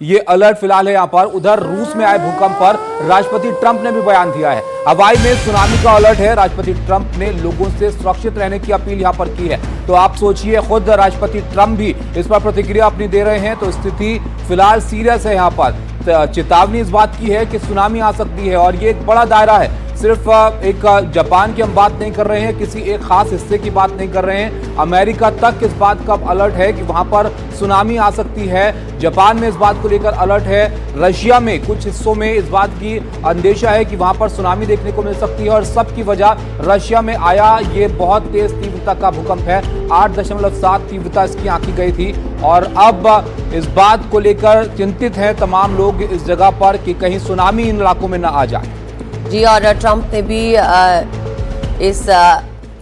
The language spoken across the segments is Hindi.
ये अलर्ट फिलहाल है यहाँ पर। उधर रूस में आए भूकंप पर राष्ट्रपति ट्रंप ने भी बयान दिया है। हवाई में सुनामी का अलर्ट है। राष्ट्रपति ट्रंप ने लोगों से सुरक्षित रहने की अपील यहाँ पर की है। तो आप सोचिए, खुद राष्ट्रपति ट्रंप भी इस पर प्रतिक्रिया अपनी दे रहे हैं। तो स्थिति फिलहाल सीरियस है यहाँ पर। चेतावनी इस बात की है कि सुनामी आ सकती है और ये एक बड़ा दायरा है। सिर्फ एक जापान की हम बात नहीं कर रहे हैं, किसी एक खास हिस्से की बात नहीं कर रहे हैं। अमेरिका तक इस बात का अलर्ट है कि वहां पर सुनामी आ सकती है। जापान में इस बात को लेकर अलर्ट है। रशिया में कुछ हिस्सों में इस बात की अंदेशा है कि वहां पर सुनामी देखने को मिल सकती है। और सबकी वजह रशिया में आया ये बहुत तेज तीव्रता का भूकंप है। 8.7 तीव्रता इसकी आंकी गई थी। और अब इस बात को लेकर चिंतित हैं तमाम लोग इस जगह पर कि कहीं सुनामी इन इलाकों में न आ जाए। जी, और ट्रंप ने भी इस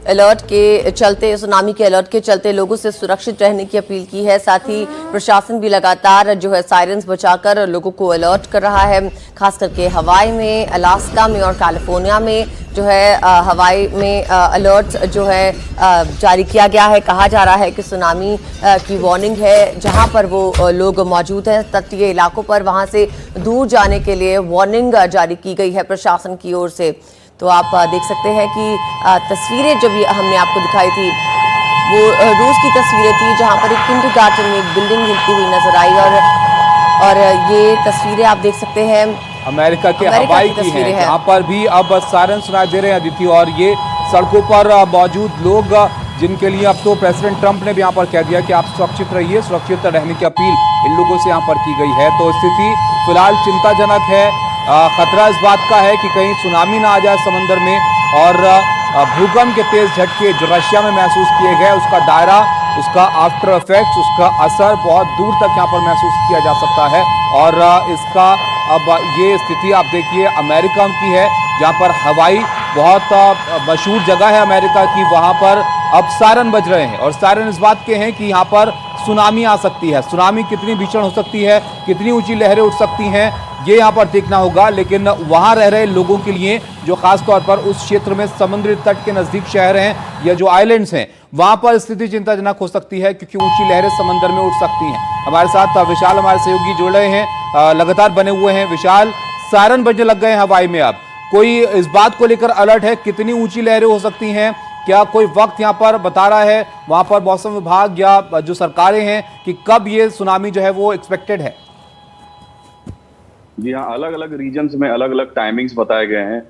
अलर्ट के चलते, सुनामी के अलर्ट के चलते लोगों से सुरक्षित रहने की अपील की है। साथ ही प्रशासन भी लगातार जो है सायरन्स बजाकर लोगों को अलर्ट कर रहा है। खास करके हवाई में, अलास्का में और कैलिफोर्निया में जो है हवाई में अलर्ट जो है जारी किया गया है। कहा जा रहा है कि सुनामी की वार्निंग है। जहां पर वो लोग मौजूद हैं तटीय इलाकों पर, वहां से दूर जाने के लिए वार्निंग जारी की गई है प्रशासन की ओर से। तो आप देख सकते हैं कि तस्वीरें जब हमने आपको दिखाई थी वो रूस की तस्वीरें थी, जहां पर एक किंडरगार्टन में एक बिल्डिंग हिलती हुई नजर आई। और ये तस्वीरें आप देख सकते हैं अमेरिका के हवाई की हैं, जहां पर भी अब सायरन सुनाई दे रहे हैं अदिति। और ये सड़कों पर मौजूद लोग, जिनके लिए अब तो प्रेसिडेंट ट्रंप ने भी यहाँ पर कह दिया कि आप सुरक्षित रहिए, सुरक्षित रहने की अपील इन लोगों से यहाँ पर की गई है। तो स्थिति फिलहाल चिंताजनक है। खतरा इस बात का है कि कहीं सुनामी ना आ जाए समंदर में। और भूकंप के तेज झटके जो रशिया में महसूस किए गए, उसका दायरा, उसका आफ्टर इफेक्ट्स, उसका असर बहुत दूर तक यहाँ पर महसूस किया जा सकता है। और इसका अब ये स्थिति आप देखिए अमेरिका की है, जहाँ पर हवाई बहुत मशहूर जगह है अमेरिका की। वहाँ पर अब सायरन बज रहे हैं और सायरन इस बात के हैं कि यहाँ पर सुनामी आ सकती है। सुनामी कितनी भीषण हो सकती है, कितनी ऊंची लहरें उठ सकती हैं, ये यहाँ पर देखना होगा। लेकिन वहाँ रह रहे लोगों के लिए, जो खास तौर पर उस क्षेत्र में समुद्री तट के नज़दीक शहर हैं या जो आइलैंड्स हैं, वहाँ पर स्थिति चिंताजनक हो सकती है, क्योंकि ऊंची लहरें समंदर में उठ सकती हैं। हमारे साथ विशाल, हमारे सहयोगी जुड़ रहे हैं, लगातार बने हुए हैं। विशाल, सायरन बजने लग गए हैं हवाई में। अब कोई इस बात को लेकर अलर्ट है कितनी ऊंची लहरें हो सकती हैं? क्या कोई वक्त यहाँ पर बता रहा है वहाँ पर मौसम विभाग या जो सरकारें हैं कि कब ये सुनामी जो है वो एक्सपेक्टेड है? जी हाँ, अलग अलग रीजन्स में अलग अलग टाइमिंग्स बताए गए हैं।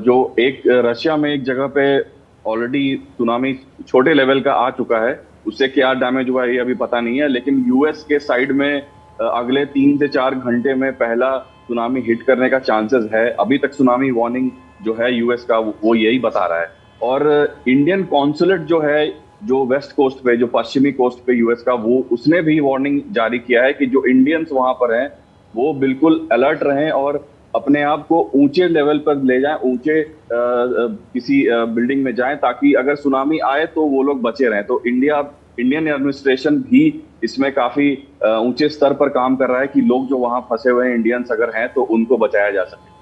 जो एक रशिया में एक जगह पे ऑलरेडी सुनामी छोटे लेवल का आ चुका है, उससे क्या डैमेज हुआ ये अभी पता नहीं है। लेकिन यूएस के साइड में अगले 3 से 4 घंटे में पहला सुनामी हिट करने का चांसेस है। अभी तक सुनामी वार्निंग जो है यूएस का वो यही बता रहा है। और इंडियन कॉन्सुलेट जो है, जो वेस्ट कोस्ट पे, जो पश्चिमी कोस्ट पे यूएस का, वो उसने भी वार्निंग जारी किया है कि जो इंडियंस वहां पर हैं वो बिल्कुल अलर्ट रहें और अपने आप को ऊंचे लेवल पर ले जाएं, ऊंचे किसी बिल्डिंग में जाएं, ताकि अगर सुनामी आए तो वो लोग बचे रहें। तो इंडियन एडमिनिस्ट्रेशन भी इसमें काफी ऊंचे स्तर पर काम कर रहा है कि लोग जो वहां फंसे हुए हैं, इंडियंस अगर हैं, तो उनको बचाया जा सके।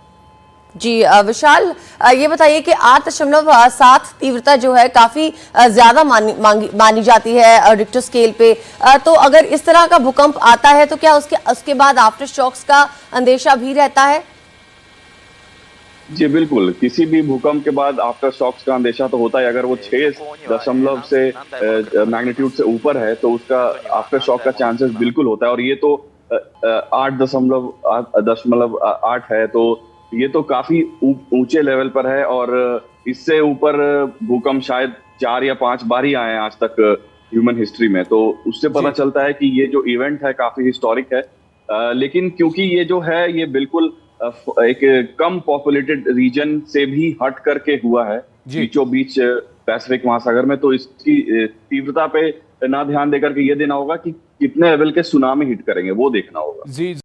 जी विशाल, ये बताइए कि 8.7 तीव्रता जो है काफी ज्यादा मानी जाती है रिक्टर स्केल पे। तो अगर इस तरह का भूकंप आता है तो क्या उसके बाद आफ्टर शॉक्स का अंदेशा भी रहता है? जी बिल्कुल, किसी भी भूकंप के बाद आफ्टर शॉक्स का अंदेशा तो होता है। अगर वो 6 से मैग्नीट्यूड से ऊपर है तो उसका आफ्टर शॉक का चांसेस बिल्कुल होता है। और ये तो 8.8 है, तो ये तो काफी ऊंचे लेवल पर है। और इससे ऊपर भूकंप शायद 4 या 5 बार ही आए हैं आज तक ह्यूमन हिस्ट्री में। तो उससे पता चलता है कि ये जो इवेंट है काफी हिस्टोरिक है। लेकिन क्योंकि ये जो है ये बिल्कुल एक कम पॉपुलेटेड रीजन से भी हट करके हुआ है, बीचों बीच पैसिफिक महासागर में, तो इसकी तीव्रता पे ना ध्यान देकर के ये देना होगा कि कितने लेवल के सुनामी हिट करेंगे, वो देखना होगा। जी।